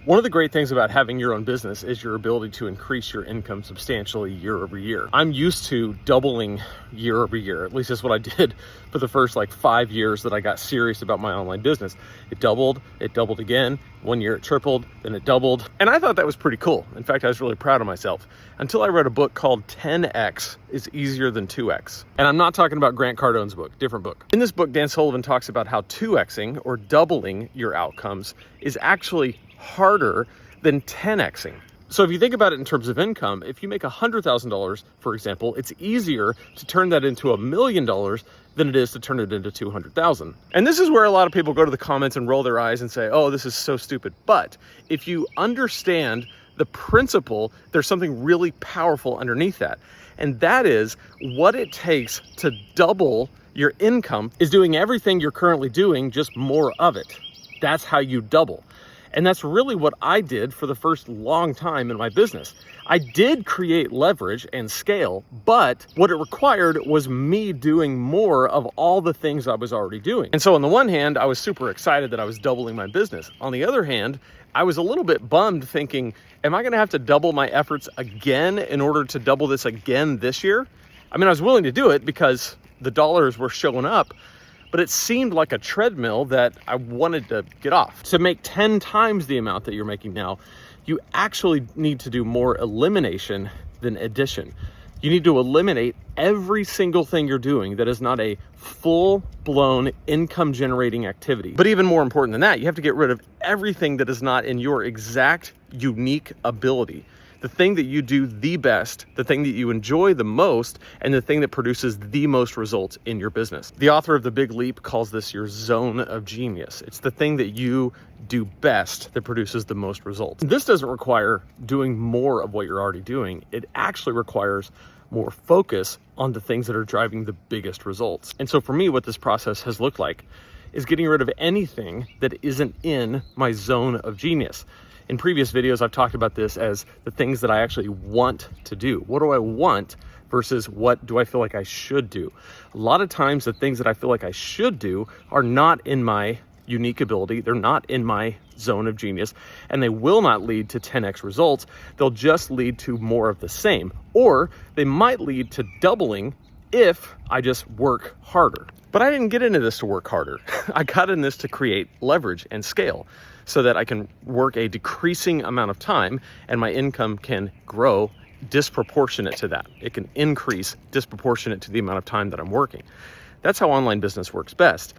One of the great things about having your own business is your ability to increase your income substantially year over year. I'm used to doubling year over year. At least that's what I did for the first 5 years that I got serious about my online business. It doubled again. 1 year it tripled, then it doubled. And I thought that was pretty cool. In fact, I was really proud of myself until I read a book called 10X is Easier Than 2X. And I'm not talking about Grant Cardone's book, different book. In this book, Dan Sullivan talks about how 2Xing or doubling your outcomes is actually harder than 10Xing. So if you think about it in terms of income, if you make $100,000, for example, it's easier to turn that into $1 million than it is to turn it into 200,000. And this is where a lot of people go to the comments and roll their eyes and say, oh, this is so stupid. But if you understand the principle, there's something really powerful underneath that. And that is what it takes to double your income is doing everything you're currently doing, just more of it. That's how you double. And that's really what I did for the first long time in my business. I did create leverage and scale, but what it required was me doing more of all the things I was already doing. And so on the one hand, I was super excited that I was doubling my business. On the other hand, I was a little bit bummed thinking, am I gonna have to double my efforts again in order to double this again this year? I mean, I was willing to do it because the dollars were showing up, but it seemed like a treadmill that I wanted to get off. To make 10 times the amount that you're making now, you actually need to do more elimination than addition. You need to eliminate every single thing you're doing that is not a full-blown income-generating activity. But even more important than that, you have to get rid of everything that is not in your exact unique ability. The thing that you do the best, the thing that you enjoy the most, and the thing that produces the most results in your business. The author of The Big Leap calls this your zone of genius. It's the thing that you do best that produces the most results. This doesn't require doing more of what you're already doing. It actually requires more focus on the things that are driving the biggest results. And so for me, what this process has looked like is getting rid of anything that isn't in my zone of genius. In previous videos, I've talked about this as the things that I actually want to do. What do I want versus what do I feel like I should do? A lot of times the things that I feel like I should do are not in my unique ability. They're not in my zone of genius, and they will not lead to 10x results. They'll just lead to more of the same, or they might lead to doubling if I just work harder. But I didn't get into this to work harder. I got in this to create leverage and scale so that I can work a decreasing amount of time and my income can grow disproportionate to that. It can increase disproportionate to the amount of time that I'm working. That's how online business works best.